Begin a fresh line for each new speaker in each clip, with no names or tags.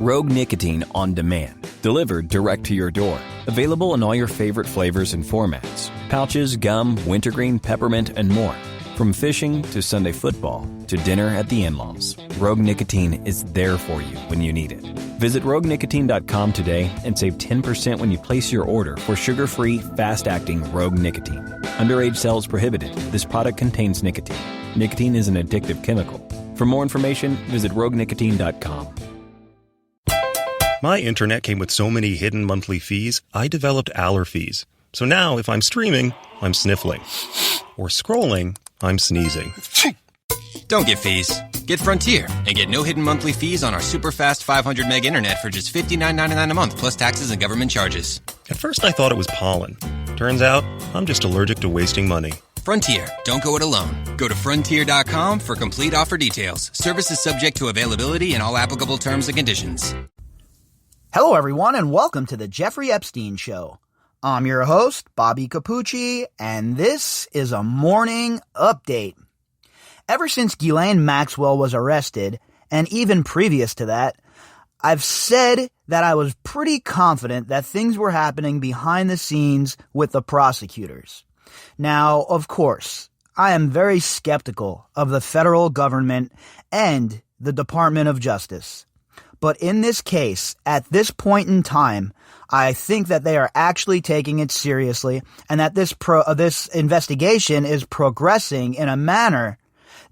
Rogue Nicotine on demand, delivered direct to your door. Available in all your favorite flavors and formats. Pouches, gum, wintergreen, peppermint, and more. From fishing to Sunday football to dinner at the in-laws, Rogue Nicotine is there for you when you need it. Visit RogueNicotine.com today and save 10% when you place your order for sugar-free, fast-acting Rogue Nicotine. Underage sales prohibited. This product contains nicotine. Nicotine is an addictive chemical. For more information, visit RogueNicotine.com.
My internet came with so many hidden monthly fees, I developed allergies. So now, if I'm streaming, I'm sniffling. Or scrolling, I'm sneezing.
Don't get fees. Get Frontier and get no hidden monthly fees on our super fast 500 meg internet for just $59.99 a month plus taxes and government charges.
At first I thought it was pollen. Turns out, I'm just allergic to wasting money.
Frontier. Don't go it alone. Go to Frontier.com for complete offer details. Service is subject to availability and all applicable terms and conditions.
Hello, everyone, and welcome to the Jeffrey Epstein Show. I'm your host, Bobbycapucci, and this is a morning update. Ever since Ghislaine Maxwell was arrested, and even previous to that, I've said that I was pretty confident that things were happening behind the scenes with the prosecutors. Now, of course, I am very skeptical of the federal government and the Department of Justice. But in this case, at this point in time, I think that they are actually taking it seriously and that this investigation is progressing in a manner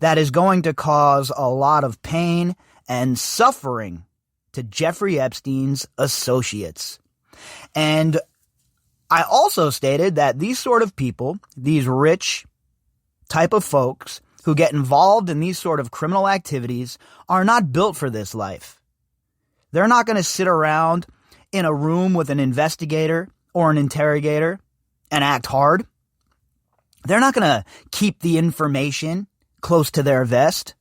that is going to cause a lot of pain and suffering to Jeffrey Epstein's associates. And I also stated that these sort of people, these rich type of folks who get involved in these sort of criminal activities are not built for this life. They're not going to sit around in a room with an investigator or an interrogator and act hard. They're not going to keep the information close to their vest.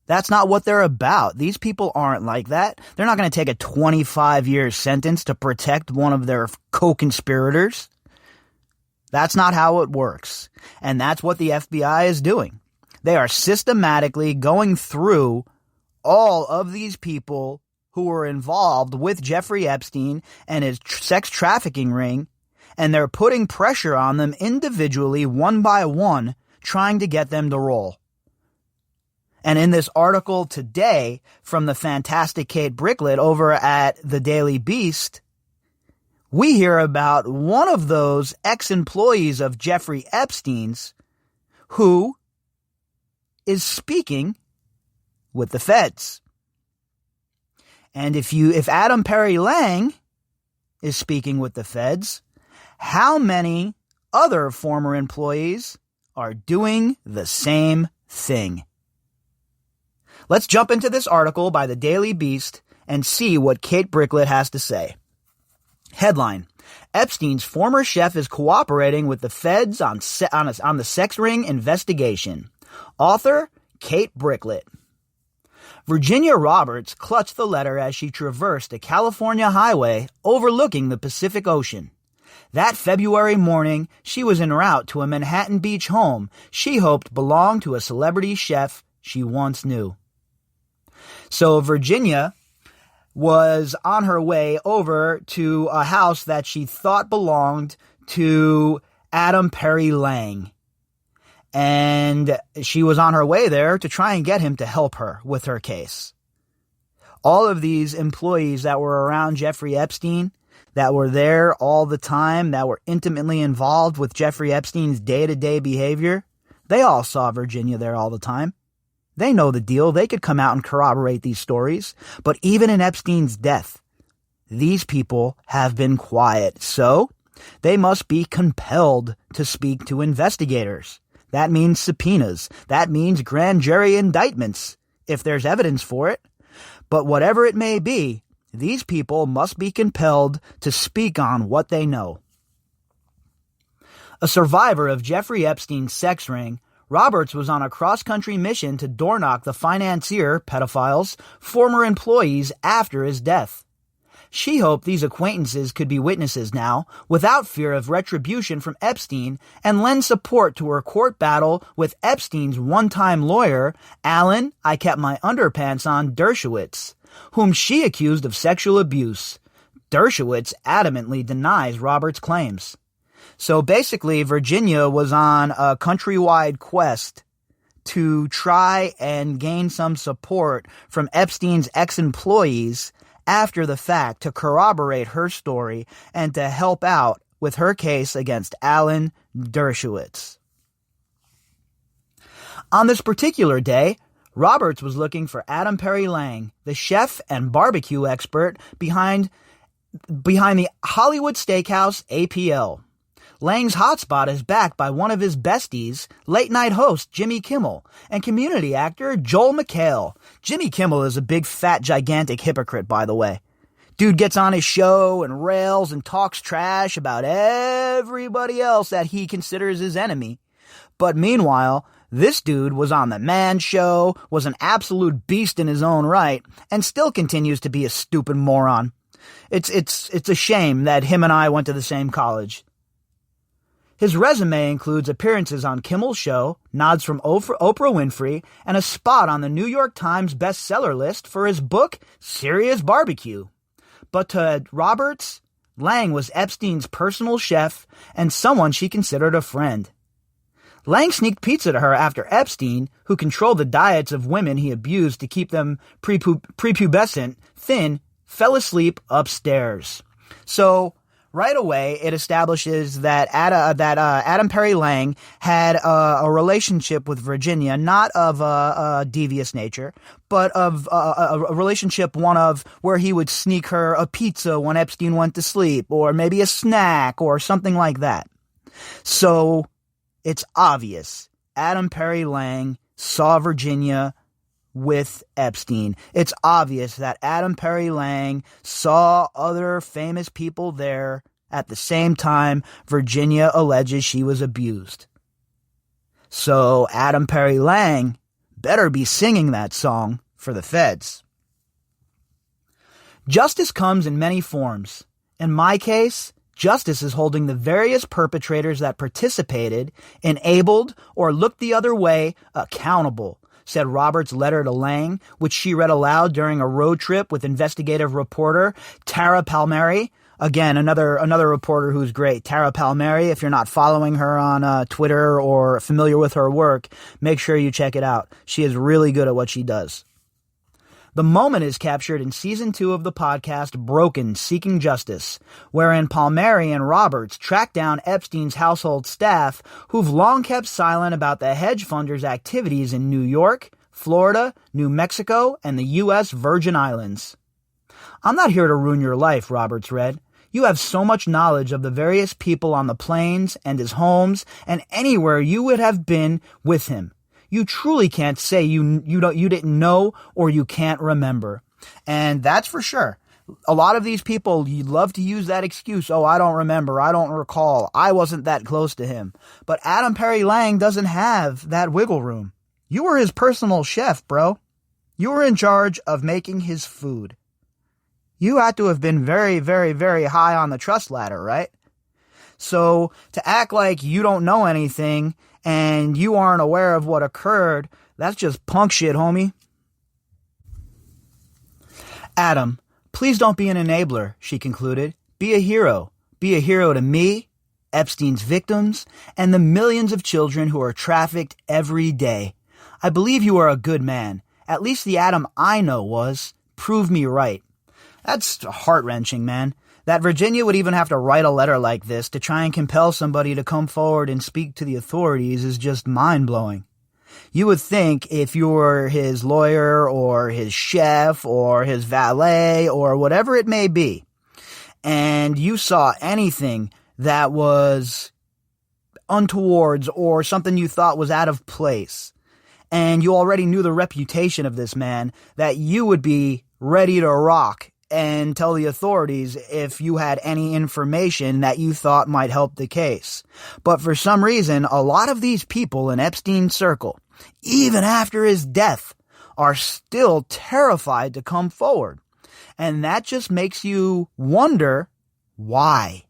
That's not what they're about. These people aren't like that. They're not going to take a 25-year sentence to protect one of their co-conspirators. That's not how it works. And that's what the FBI is doing. They are systematically going through all of these people who were involved with Jeffrey Epstein and his sex trafficking ring, and they're putting pressure on them individually, one by one, trying to get them to roll. And in this article today from the fantastic Kate Bricklet over at the Daily Beast, we hear about one of those ex-employees of Jeffrey Epstein's who is speaking with the feds. And if Adam Perry Lang is speaking with the feds, how many other former employees are doing the same thing? Let's jump into this article by the Daily Beast and see what Kate Bricklet has to say. Headline: Epstein's former chef is cooperating with the feds on the sex ring investigation. Author Kate Bricklet. Virginia Roberts clutched the letter as she traversed a California highway overlooking the Pacific Ocean. That February morning, she was en route to a Manhattan Beach home she hoped belonged to a celebrity chef she once knew. So Virginia was on her way over to a house that she thought belonged to Adam Perry Lang. And she was on her way there to try and get him to help her with her case. All of these employees that were around Jeffrey Epstein, that were there all the time, that were intimately involved with Jeffrey Epstein's day-to-day behavior, they all saw Virginia there all the time. They know the deal. They could come out and corroborate these stories. But even in Epstein's death, these people have been quiet. So they must be compelled to speak to investigators. That means subpoenas. That means grand jury indictments, if there's evidence for it. But whatever it may be, these people must be compelled to speak on what they know. A survivor of Jeffrey Epstein's sex ring, Roberts was on a cross-country mission to door-knock the financier, pedophile's, former employees after his death. She hoped these acquaintances could be witnesses now, without fear of retribution from Epstein, and lend support to her court battle with Epstein's one-time lawyer, Alan "I kept my underpants on" Dershowitz, whom she accused of sexual abuse. Dershowitz adamantly denies Roberts' claims. So basically, Virginia was on a countrywide quest to try and gain some support from Epstein's ex-employees after the fact to corroborate her story and to help out with her case against Alan Dershowitz. On this particular day, Roberts was looking for Adam Perry Lang, the chef and barbecue expert behind the Hollywood Steakhouse APL. Lang's hotspot is backed by one of his besties, late-night host Jimmy Kimmel, and community actor Joel McHale. Jimmy Kimmel is a big, fat, gigantic hypocrite, by the way. Dude gets on his show and rails and talks trash about everybody else that he considers his enemy. But meanwhile, this dude was on The Man Show, was an absolute beast in his own right, and still continues to be a stupid moron. It's a shame that him and I went to the same college. His resume includes appearances on Kimmel's show, nods from Oprah Winfrey, and a spot on the New York Times bestseller list for his book, Serious Barbecue. But to Roberts, Lang was Epstein's personal chef and someone she considered a friend. Lang sneaked pizza to her after Epstein, who controlled the diets of women he abused to keep them prepubescent, thin, fell asleep upstairs. So, right away, it establishes that Adam Perry Lang had a relationship with Virginia, not of a devious nature, but of a relationship, one of where he would sneak her a pizza when Epstein went to sleep, or maybe a snack, or something like that. So, it's obvious Adam Perry Lang saw Virginia with Epstein. It's obvious that Adam Perry Lang saw other famous people there at the same time Virginia alleges she was abused. So Adam Perry Lang better be singing that song for the feds. Justice comes in many forms. In my case, justice is holding the various perpetrators that participated, enabled, or looked the other way accountable, said Roberts' letter to Lang, which she read aloud during a road trip with investigative reporter Tara Palmieri. Again, another reporter who's great. Tara Palmieri, if you're not following her on Twitter or familiar with her work, make sure you check it out. She is really good at what she does. The moment is captured in Season 2 of the podcast Broken, Seeking Justice, wherein Palmieri and Roberts track down Epstein's household staff who've long kept silent about the hedge funders' activities in New York, Florida, New Mexico, and the U.S. Virgin Islands. I'm not here to ruin your life, Roberts read. You have so much knowledge of the various people on the plains and his homes and anywhere you would have been with him. You truly can't say you didn't know or you can't remember. And that's for sure. A lot of these people, you love to use that excuse. Oh, I don't remember. I don't recall. I wasn't that close to him. But Adam Perry Lang doesn't have that wiggle room. You were his personal chef, bro. You were in charge of making his food. You had to have been very, very, very high on the trust ladder, right? So to act like you don't know anything and you aren't aware of what occurred, that's just punk shit, homie. Adam, please don't be an enabler, she concluded. Be a hero. Be a hero to me, Epstein's victims, and the millions of children who are trafficked every day. I believe you are a good man. At least the Adam I know was. Prove me right. That's heart-wrenching, man. That Virginia would even have to write a letter like this to try and compel somebody to come forward and speak to the authorities is just mind-blowing. You would think if you were his lawyer or his chef or his valet or whatever it may be, and you saw anything that was untowards or something you thought was out of place, and you already knew the reputation of this man, that you would be ready to rock and tell the authorities if you had any information that you thought might help the case. But for some reason, a lot of these people in Epstein's circle, even after his death, are still terrified to come forward. And that just makes you wonder why.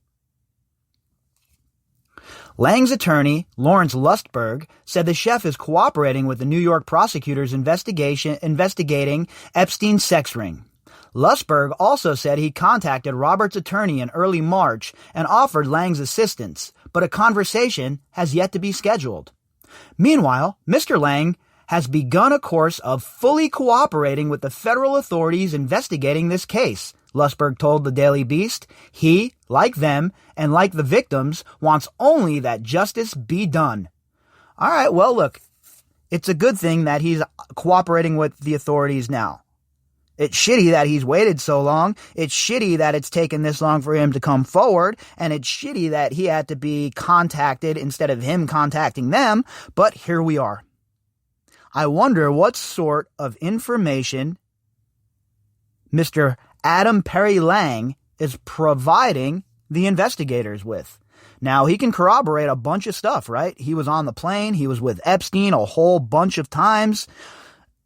Lang's attorney, Lawrence Lustberg, said the chef is cooperating with the New York prosecutors investigating Epstein's sex ring. Lusberg also said he contacted Roberts' attorney in early March and offered Lang's assistance, but a conversation has yet to be scheduled. Meanwhile, Mr. Lang has begun a course of fully cooperating with the federal authorities investigating this case, Lusberg told the Daily Beast. He, like them, and like the victims, wants only that justice be done. All right, well, look, it's a good thing that he's cooperating with the authorities now. It's shitty that he's waited so long. It's shitty that it's taken this long for him to come forward. And it's shitty that he had to be contacted instead of him contacting them. But here we are. I wonder what sort of information Mr. Adam Perry Lang is providing the investigators with. Now, he can corroborate a bunch of stuff, right? He was on the plane. He was with Epstein a whole bunch of times.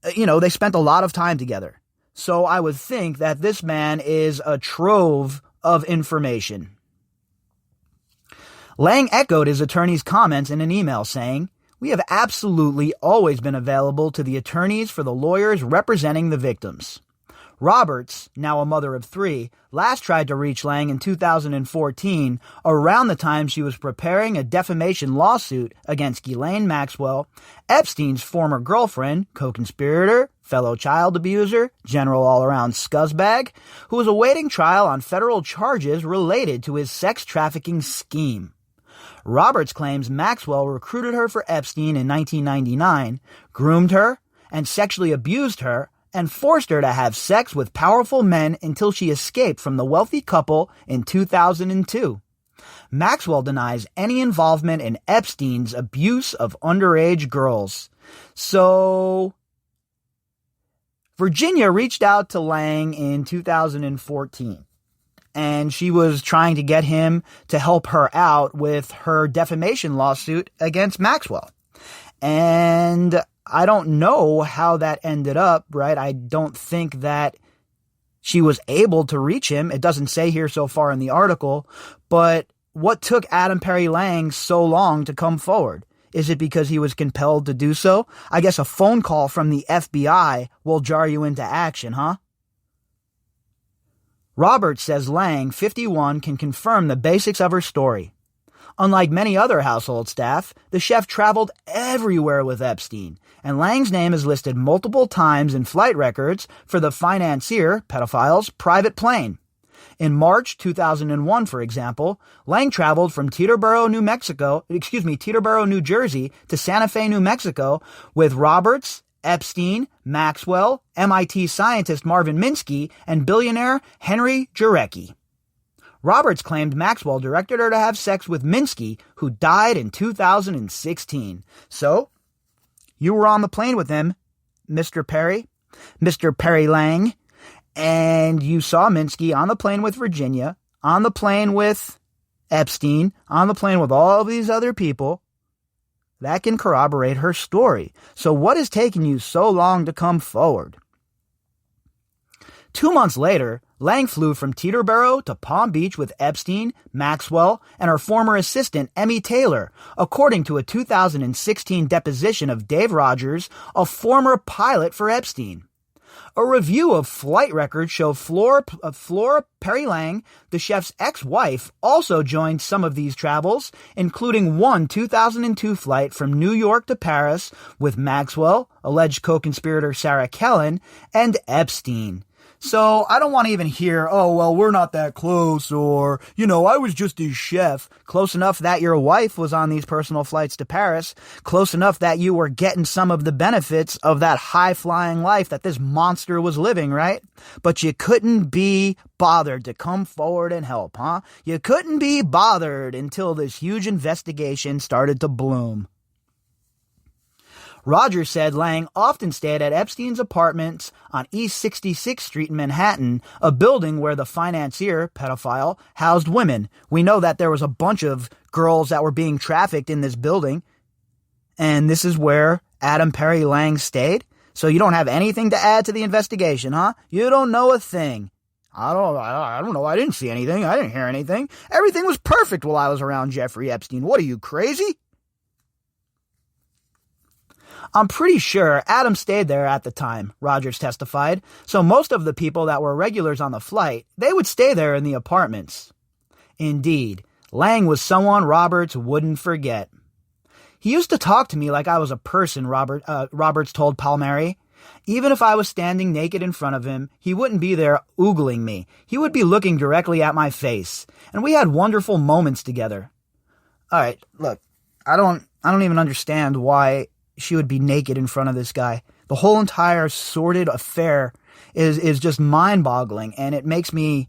They spent a lot of time together. So I would think that this man is a trove of information. Lang echoed his attorney's comments in an email saying, "We have absolutely always been available to the attorneys for the lawyers representing the victims." Roberts, now a mother of 3, last tried to reach Lang in 2014, around the time she was preparing a defamation lawsuit against Ghislaine Maxwell, Epstein's former girlfriend, co-conspirator, fellow child abuser, general all-around scuzzbag, who was awaiting trial on federal charges related to his sex trafficking scheme. Roberts claims Maxwell recruited her for Epstein in 1999, groomed her, and sexually abused her, and forced her to have sex with powerful men until she escaped from the wealthy couple in 2002. Maxwell denies any involvement in Epstein's abuse of underage girls. So, Virginia reached out to Lang in 2014, and she was trying to get him to help her out with her defamation lawsuit against Maxwell. And I don't know how that ended up, right? I don't think that she was able to reach him. It doesn't say here so far in the article, but what took Adam Perry Lang so long to come forward? Is it because he was compelled to do so? I guess a phone call from the FBI will jar you into action, huh? Roberts says Lang, 51, can confirm the basics of her story. Unlike many other household staff, the chef traveled everywhere with Epstein, and Lang's name is listed multiple times in flight records for the financier, pedophile's, private plane. In March 2001, for example, Lang traveled from Teterboro, New Jersey to Santa Fe, New Mexico with Roberts, Epstein, Maxwell, MIT scientist Marvin Minsky, and billionaire Henry Jarecki. Roberts claimed Maxwell directed her to have sex with Minsky, who died in 2016. So, you were on the plane with him, Mr. Perry Lang, and you saw Minsky on the plane with Virginia, on the plane with Epstein, on the plane with all of these other people. That can corroborate her story. So what has taken you so long to come forward? 2 months later, Lang flew from Teterboro to Palm Beach with Epstein, Maxwell, and her former assistant, Emmy Taylor, according to a 2016 deposition of Dave Rogers, a former pilot for Epstein. A review of flight records show Flora Perry Lang, the chef's ex-wife, also joined some of these travels, including one 2002 flight from New York to Paris with Maxwell, alleged co-conspirator Sarah Kellen, and Epstein. So I don't want to even hear, oh, well, we're not that close, or, I was just his chef. Close enough that your wife was on these personal flights to Paris. Close enough that you were getting some of the benefits of that high-flying life that this monster was living, right? But you couldn't be bothered to come forward and help, huh? You couldn't be bothered until this huge investigation started to bloom. Rogers said Lang often stayed at Epstein's apartments on East 66th Street in Manhattan, a building where the financier, pedophile, housed women. We know that there was a bunch of girls that were being trafficked in this building, and this is where Adam Perry Lang stayed. So you don't have anything to add to the investigation, huh? You don't know a thing. I don't know. I didn't see anything. I didn't hear anything. Everything was perfect while I was around Jeffrey Epstein. What are you, crazy? I'm pretty sure Adam stayed there at the time, Rogers testified, so most of the people that were regulars on the flight, they would stay there in the apartments. Indeed, Lang was someone Roberts wouldn't forget. He used to talk to me like I was a person, Roberts told Palmieri. Even if I was standing naked in front of him, he wouldn't be there oogling me. He would be looking directly at my face, and we had wonderful moments together. All right, look, I don't even understand why she would be naked in front of this guy. The whole entire sordid affair is just mind-boggling, and it makes me...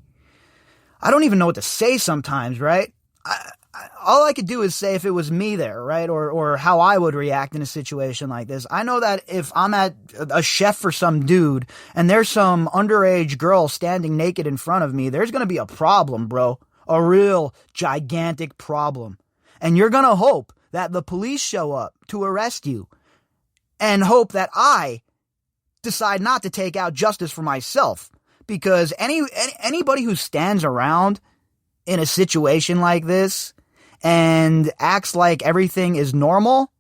I don't even know what to say sometimes, right? All I could do is say if it was me there, right? Or how I would react in a situation like this. I know that if I'm at a chef for some dude, and there's some underage girl standing naked in front of me, there's going to be a problem, bro. A real gigantic problem. And you're going to hope that the police show up to arrest you, and hope that I decide not to take out justice for myself, because anybody who stands around in a situation like this and acts like everything is normal,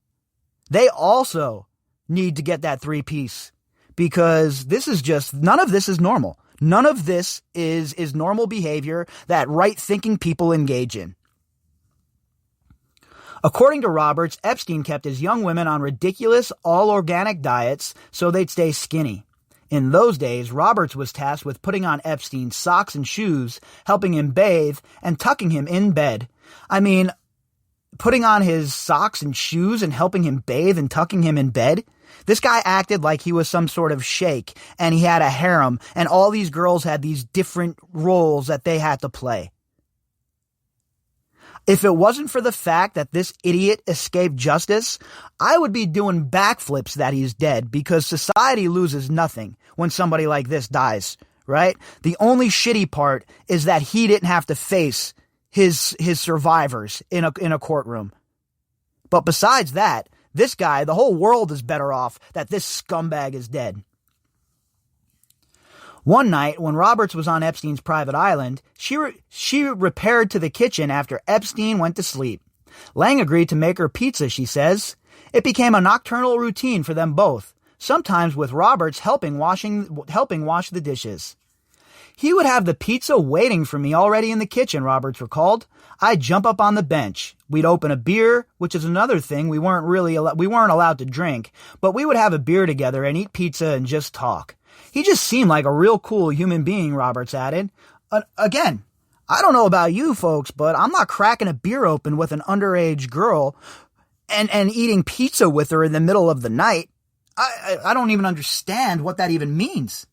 they also need to get that 3-piece, because this is just, none of this is normal. None of this is normal behavior that right-thinking people engage in. According to Roberts, Epstein kept his young women on ridiculous, all-organic diets so they'd stay skinny. In those days, Roberts was tasked with putting on Epstein's socks and shoes, helping him bathe, and tucking him in bed. I mean, putting on his socks and shoes and helping him bathe and tucking him in bed? This guy acted like he was some sort of sheikh, and he had a harem, and all these girls had these different roles that they had to play. If it wasn't for the fact that this idiot escaped justice, I would be doing backflips that he's dead, because society loses nothing when somebody like this dies, right? The only shitty part is that he didn't have to face his survivors in a courtroom. But besides that, this guy, the whole world is better off that this scumbag is dead. One night, when Roberts was on Epstein's private island, she repaired to the kitchen after Epstein went to sleep. Lang agreed to make her pizza, she says. It became a nocturnal routine for them both, sometimes with Roberts helping wash the dishes. He would have the pizza waiting for me already in the kitchen, Roberts recalled. I'd jump up on the bench. We'd open a beer, which is another thing we weren't allowed to drink, but we would have a beer together and eat pizza and just talk. He just seemed like a real cool human being, Roberts added. Again, I don't know about you folks, but I'm not cracking a beer open with an underage girl and eating pizza with her in the middle of the night. I don't even understand what that even means.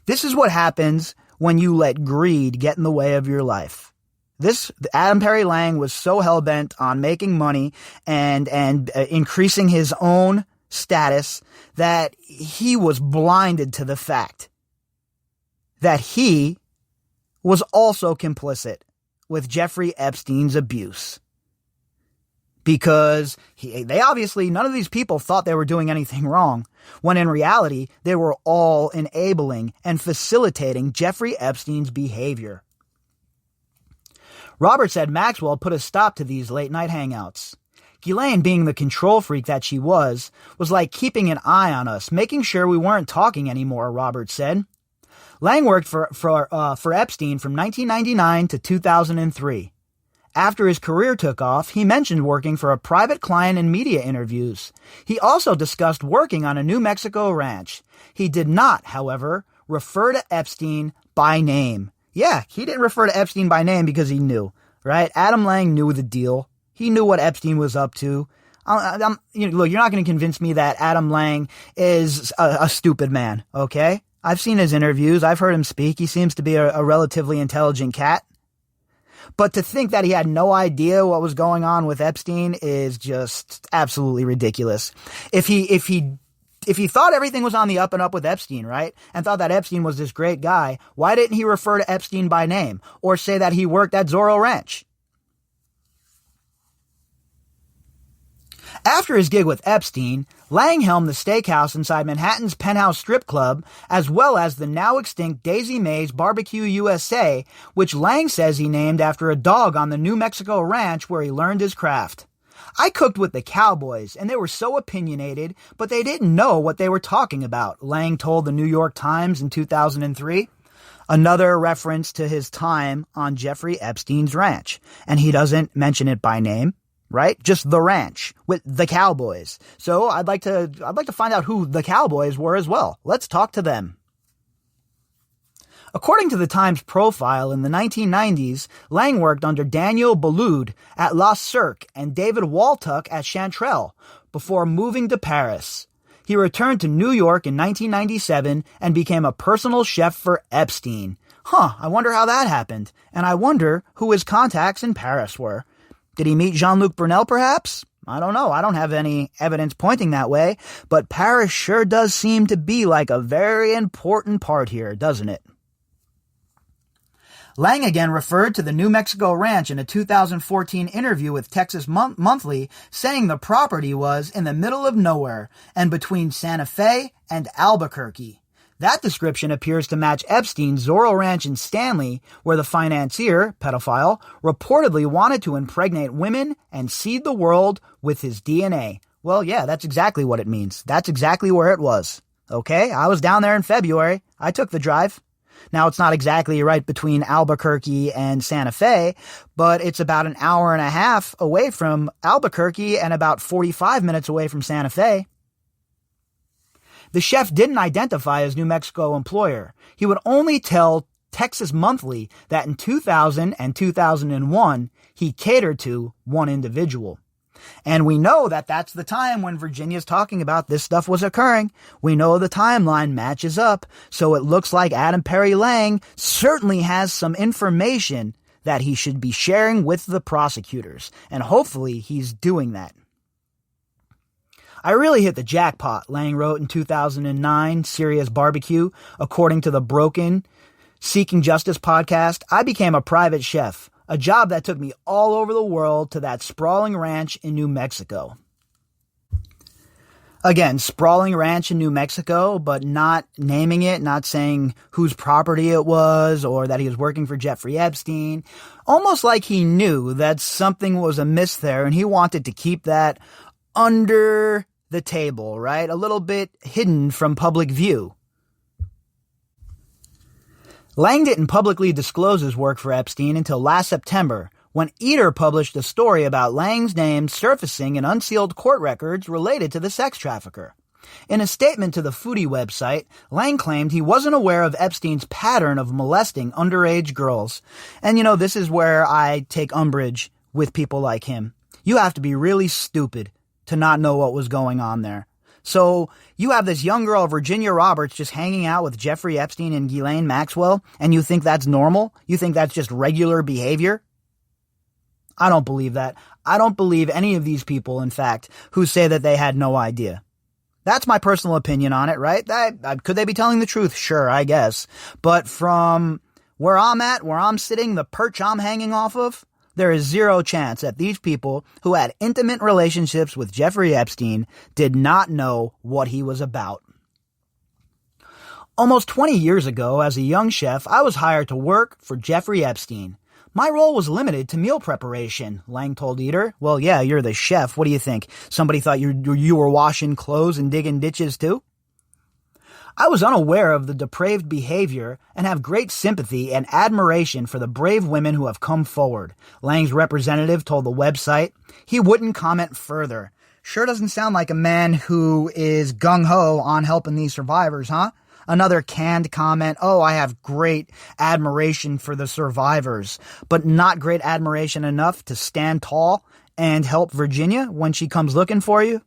This is what happens when you let greed get in the way of your life. Adam Perry Lang was so hell-bent on making money and increasing his own status that he was blinded to the fact that he was also complicit with Jeffrey Epstein's abuse. Because they obviously, none of these people thought they were doing anything wrong, when in reality, they were all enabling and facilitating Jeffrey Epstein's behavior. Robert said Maxwell put a stop to these late-night hangouts. Ghislaine, being the control freak that she was like keeping an eye on us, making sure we weren't talking anymore, Robert said. Lang worked for Epstein from 1999 to 2003. After his career took off, he mentioned working for a private client in media interviews. He also discussed working on a New Mexico ranch. He did not, however, refer to Epstein by name. Yeah, he didn't refer to Epstein by name because he knew, right? Adam Lang knew the deal. He knew what Epstein was up to. Look, you're not going to convince me that Adam Lang is a stupid man, okay? I've seen his interviews. I've heard him speak. He seems to be a relatively intelligent cat. But to think that he had no idea what was going on with Epstein is just absolutely ridiculous. If he thought everything was on the up and up with Epstein, right, and thought that Epstein was this great guy, why didn't he refer to Epstein by name or say that he worked at Zorro Ranch? After his gig with Epstein, Lang helmed the steakhouse inside Manhattan's Penthouse Strip Club, as well as the now-extinct Daisy Mae's Barbecue USA, which Lang says he named after a dog on the New Mexico ranch where he learned his craft. I cooked with the cowboys, and they were so opinionated, but they didn't know what they were talking about, Lang told the New York Times in 2003. Another reference to his time on Jeffrey Epstein's ranch. And he doesn't mention it by name, right? Just the ranch with the cowboys. So I'd like to find out who the cowboys were as well. Let's talk to them. According to the Times profile, in the 1990s, Lang worked under Daniel Boulud at La Cirque and David Waltuck at Chanterelle before moving to Paris. He returned to New York in 1997 and became a personal chef for Epstein. I wonder how that happened. And I wonder who his contacts in Paris were. Did he meet Jean-Luc Brunel, perhaps? I don't know. I don't have any evidence pointing that way. But Paris sure does seem to be like a very important part here, doesn't it? Lang again referred to the New Mexico ranch in a 2014 interview with Texas Monthly, saying the property was in the middle of nowhere and between Santa Fe and Albuquerque. That description appears to match Epstein's Zorro Ranch in Stanley, where the financier, pedophile, reportedly wanted to impregnate women and seed the world with his DNA. Well, yeah, that's exactly what it means. That's exactly where it was. Okay, I was down there in February. I took the drive. Now, it's not exactly right between Albuquerque and Santa Fe, but it's about an hour and a half away from Albuquerque and about 45 minutes away from Santa Fe. The chef didn't identify his New Mexico employer. He would only tell Texas Monthly that in 2000 and 2001, he catered to one individual. And we know that that's the time when Virginia's talking about this stuff was occurring. We know the timeline matches up, so it looks like Adam Perry Lang certainly has some information that he should be sharing with the prosecutors, and hopefully he's doing that. I really hit the jackpot, Lang wrote in 2009, Serious Barbecue. According to the Broken Seeking Justice podcast, I became a private chef. A job that took me all over the world to that sprawling ranch in New Mexico. Again, sprawling ranch in New Mexico, but not naming it, not saying whose property it was or that he was working for Jeffrey Epstein. Almost like he knew that something was amiss there and he wanted to keep that under the table, right? A little bit hidden from public view. Lang didn't publicly disclose his work for Epstein until last September, when Eater published a story about Lang's name surfacing in unsealed court records related to the sex trafficker. In a statement to the Foodie website, Lang claimed he wasn't aware of Epstein's pattern of molesting underage girls. And this is where I take umbrage with people like him. You have to be really stupid to not know what was going on there. So you have this young girl, Virginia Roberts, just hanging out with Jeffrey Epstein and Ghislaine Maxwell, and you think that's normal? You think that's just regular behavior? I don't believe that. I don't believe any of these people, in fact, who say that they had no idea. That's my personal opinion on it, right? Could they be telling the truth? Sure, I guess. But from where I'm at, where I'm sitting, the perch I'm hanging off of, there is zero chance that these people who had intimate relationships with Jeffrey Epstein did not know what he was about. Almost 20 years ago, as a young chef, I was hired to work for Jeffrey Epstein. My role was limited to meal preparation, Lang told Eater. Well, yeah, you're the chef. What do you think? Somebody thought you were washing clothes and digging ditches too? I was unaware of the depraved behavior and have great sympathy and admiration for the brave women who have come forward, Lang's representative told the website. He wouldn't comment further. Sure doesn't sound like a man who is gung-ho on helping these survivors, huh? Another canned comment, I have great admiration for the survivors, but not great admiration enough to stand tall and help Virginia when she comes looking for you?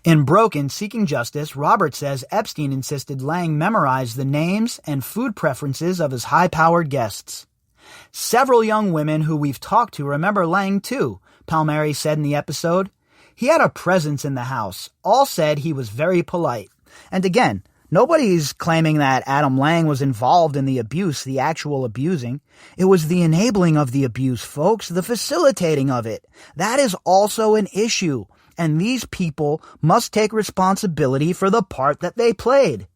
In Broken Seeking Justice, Robert says Epstein insisted Lang memorize the names and food preferences of his high-powered guests. Several young women who we've talked to remember Lang too, Palmieri said in the episode. He had a presence in the house. All said he was very polite. And again, nobody's claiming that Adam Lang was involved in the abuse, the actual abusing. It was the enabling of the abuse, folks, the facilitating of it. That is also an issue. And these people must take responsibility for the part that they played.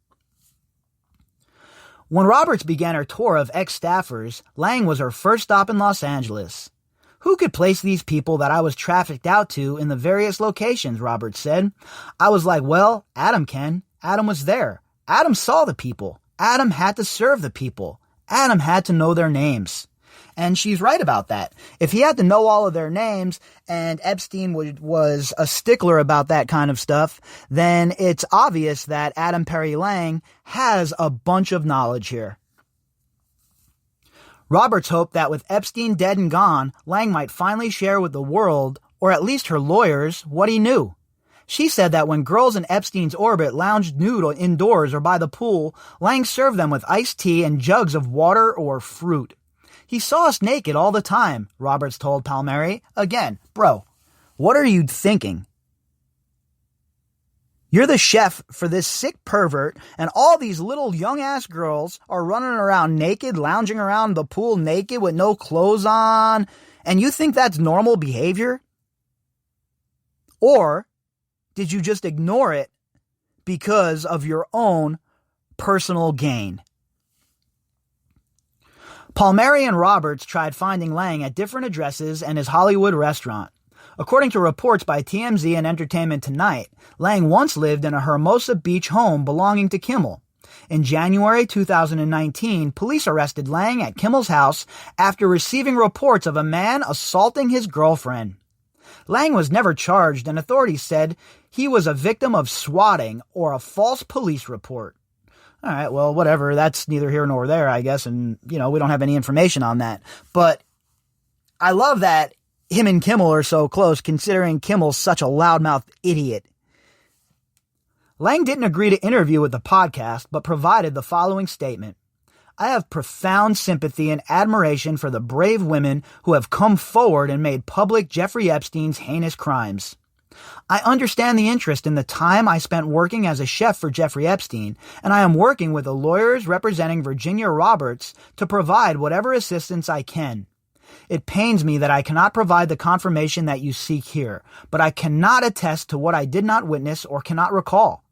When Roberts began her tour of ex-staffers, Lang was her first stop in Los Angeles. Who could place these people that I was trafficked out to in the various locations, Roberts said. I was like, well, Adam can. Adam was there. Adam saw the people. Adam had to serve the people. Adam had to know their names. And she's right about that. If he had to know all of their names and Epstein was a stickler about that kind of stuff, then it's obvious that Adam Perry Lang has a bunch of knowledge here. Roberts hoped that with Epstein dead and gone, Lang might finally share with the world, or at least her lawyers, what he knew. She said that when girls in Epstein's orbit lounged nude indoors or by the pool, Lang served them with iced tea and jugs of water or fruit. He saw us naked all the time, Roberts told Palmieri. Again, bro, what are you thinking? You're the chef for this sick pervert, and all these little young-ass girls are running around naked, lounging around the pool naked with no clothes on, and you think that's normal behavior? Or did you just ignore it because of your own personal gain? Palmieri and Roberts tried finding Lang at different addresses and his Hollywood restaurant. According to reports by TMZ and Entertainment Tonight, Lang once lived in a Hermosa Beach home belonging to Kimmel. In January 2019, police arrested Lang at Kimmel's house after receiving reports of a man assaulting his girlfriend. Lang was never charged, and authorities said he was a victim of swatting or a false police report. All right, well, whatever. That's neither here nor there, I guess. And, we don't have any information on that. But I love that him and Kimmel are so close, considering Kimmel's such a loudmouth idiot. Lang didn't agree to interview with the podcast, but provided the following statement. I have profound sympathy and admiration for the brave women who have come forward and made public Jeffrey Epstein's heinous crimes. I understand the interest in the time I spent working as a chef for Jeffrey Epstein, and I am working with the lawyers representing Virginia Roberts to provide whatever assistance I can. It pains me that I cannot provide the confirmation that you seek here, but I cannot attest to what I did not witness or cannot recall.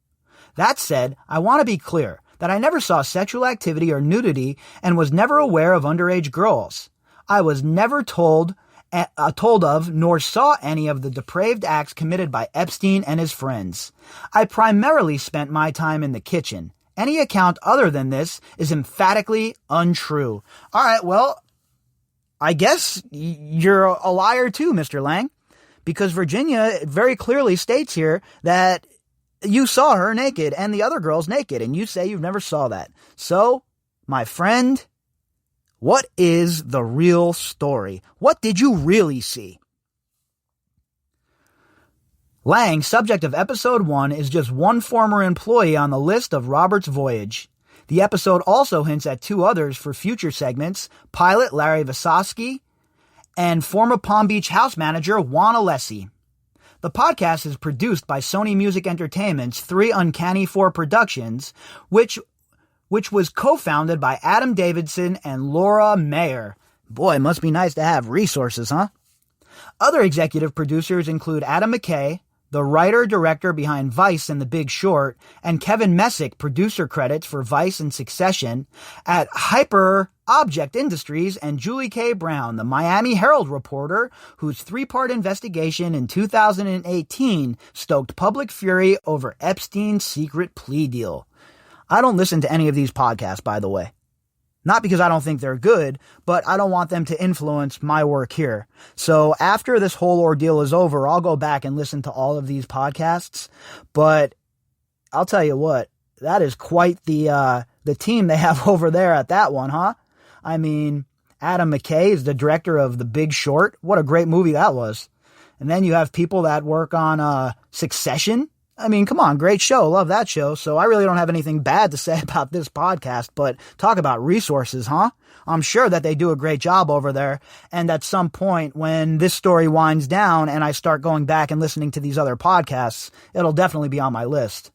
That said, I want to be clear that I never saw sexual activity or nudity and was never aware of underage girls. I was never told of nor saw any of the depraved acts committed by Epstein and his friends. I primarily spent my time in the kitchen. Any account other than this is emphatically untrue. All right, well, I guess you're a liar too, Mr. Lang, because Virginia very clearly states here that you saw her naked and the other girls naked, and you say you've never saw that. So, my friend, what is the real story? What did you really see? Lang, subject of episode 1, is just one former employee on the list of Robert's voyage. The episode also hints at 2 others for future segments, pilot Larry Visosky and former Palm Beach house manager Juan Alessi. The podcast is produced by Sony Music Entertainment's 3 Uncanny 4 Productions, which was co-founded by Adam Davidson and Laura Mayer. Boy, it must be nice to have resources, huh? Other executive producers include Adam McKay, the writer-director behind Vice and The Big Short, and Kevin Messick, producer credits for Vice and Succession, at Hyper Object Industries, and Julie K. Brown, the Miami Herald reporter whose 3-part investigation in 2018 stoked public fury over Epstein's secret plea deal. I don't listen to any of these podcasts, by the way. Not because I don't think they're good, but I don't want them to influence my work here. So after this whole ordeal is over, I'll go back and listen to all of these podcasts. But I'll tell you what, that is quite the team they have over there at that one, huh? I mean, Adam McKay is the director of The Big Short. What a great movie that was. And then you have people that work on Succession. I mean, come on, great show. Love that show. So I really don't have anything bad to say about this podcast, but talk about resources, huh? I'm sure that they do a great job over there. And at some point when this story winds down and I start going back and listening to these other podcasts, it'll definitely be on my list.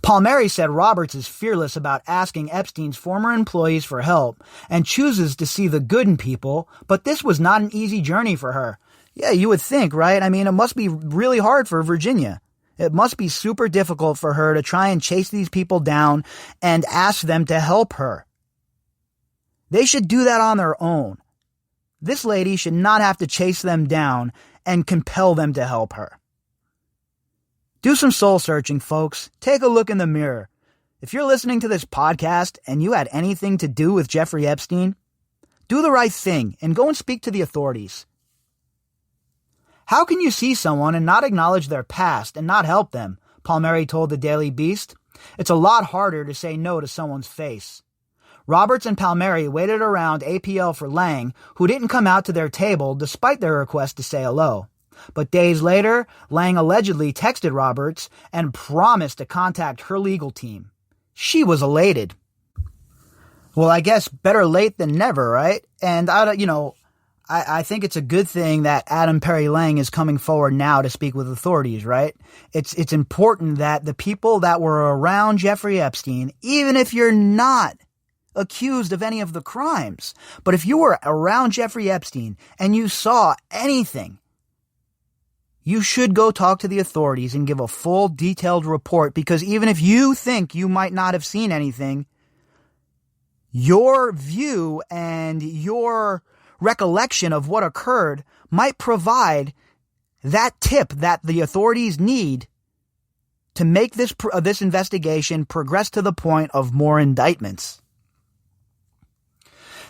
Palmieri said Roberts is fearless about asking Epstein's former employees for help and chooses to see the good in people, but this was not an easy journey for her. Yeah, you would think, right? I mean, it must be really hard for Virginia. It must be super difficult for her to try and chase these people down and ask them to help her. They should do that on their own. This lady should not have to chase them down and compel them to help her. Do some soul searching, folks. Take a look in the mirror. If you're listening to this podcast and you had anything to do with Jeffrey Epstein, do the right thing and go and speak to the authorities. How can you see someone and not acknowledge their past and not help them? Palmieri told the Daily Beast. It's a lot harder to say no to someone's face. Roberts and Palmieri waited around APL for Lang, who didn't come out to their table despite their request to say hello. But days later, Lang allegedly texted Roberts and promised to contact her legal team. She was elated. Well, I guess better late than never, right? And I think it's a good thing that Adam Perry Lang is coming forward now to speak with authorities, right? It's important that the people that were around Jeffrey Epstein, even if you're not accused of any of the crimes, but if you were around Jeffrey Epstein and you saw anything, you should go talk to the authorities and give a full, detailed report, because even if you think you might not have seen anything, your view and your recollection of what occurred might provide that tip that the authorities need to make this investigation progress to the point of more indictments.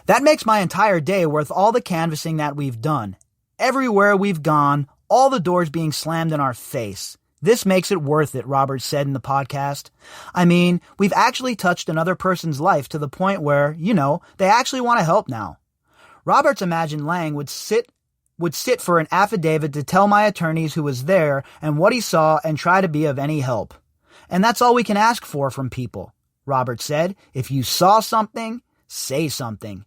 That makes my entire day worth all the canvassing that we've done. Everywhere we've gone, all the doors being slammed in our face. This makes it worth it, Roberts said in the podcast. I mean, we've actually touched another person's life to the point where, they actually want to help now. Roberts imagined Lang would sit for an affidavit to tell my attorneys who was there and what he saw and try to be of any help. And that's all we can ask for from people, Roberts said. If you saw something, say something.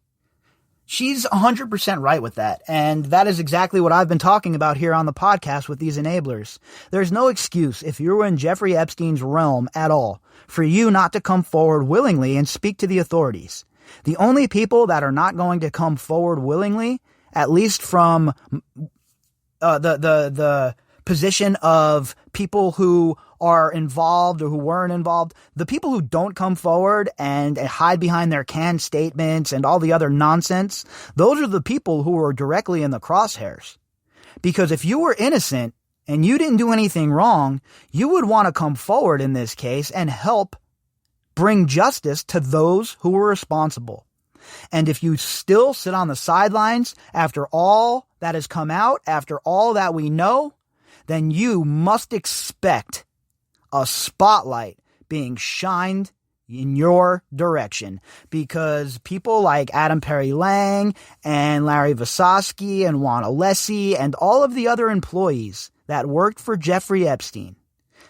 She's 100% right with that, and that is exactly what I've been talking about here on the podcast with these enablers. There's no excuse, if you were in Jeffrey Epstein's realm at all, for you not to come forward willingly and speak to the authorities. The only people that are not going to come forward willingly, at least from the position of people who are involved or who weren't involved, the people who don't come forward and hide behind their canned statements and all the other nonsense, those are the people who are directly in the crosshairs. Because if you were innocent and you didn't do anything wrong, you would want to come forward in this case and help bring justice to those who were responsible. And if you still sit on the sidelines after all that has come out, after all that we know, then you must expect a spotlight being shined in your direction, because people like Adam Perry Lang and Larry Visosky and Juan Alessi and all of the other employees that worked for Jeffrey Epstein,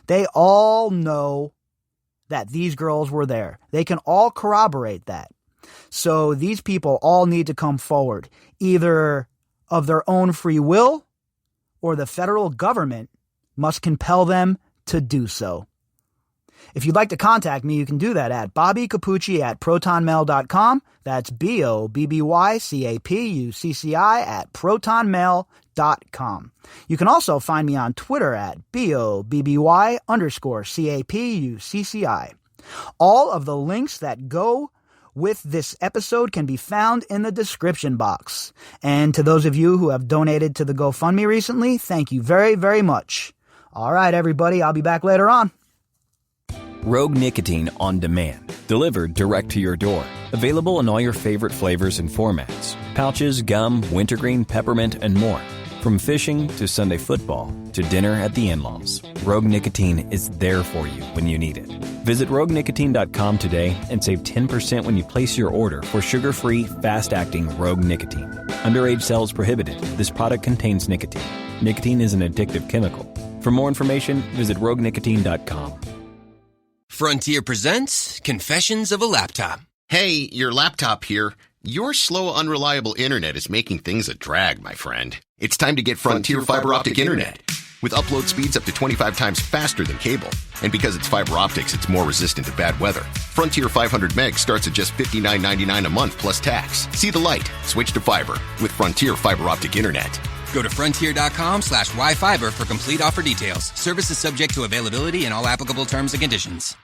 they all know that these girls were there. They can all corroborate that. So these people all need to come forward, either of their own free will or the federal government must compel them to do so. If you'd like to contact me, you can do that at bobbycapucci@protonmail.com. That's BOBBYCAPUCCI@protonmail.com. You can also find me on Twitter at BOBBY_CAPUCCI. All of the links that go with this episode can be found in the description box. And to those of you who have donated to the GoFundMe recently, thank you very, very much. All right, everybody, I'll be back later on.
Rogue Nicotine on demand. Delivered direct to your door. Available in all your favorite flavors and formats. Pouches, gum, wintergreen, peppermint, and more. From fishing to Sunday football to dinner at the in-laws, Rogue Nicotine is there for you when you need it. Visit RogueNicotine.com today and save 10% when you place your order for sugar-free, fast-acting Rogue Nicotine. Underage sales prohibited. This product contains nicotine. Nicotine is an addictive chemical. For more information, visit RogueNicotine.com.
Frontier presents Confessions of a Laptop.
Hey, your laptop here. Your slow, unreliable internet is making things a drag, my friend. It's time to get Frontier Fiber Optic Internet. With upload speeds up to 25 times faster than cable. And because it's fiber optics, it's more resistant to bad weather. Frontier 500 meg starts at just $59.99 a month plus tax. See the light. Switch to fiber with Frontier Fiber Optic Internet.
Go to frontier.com/yfiber for complete offer details. Service is subject to availability and all applicable terms and conditions.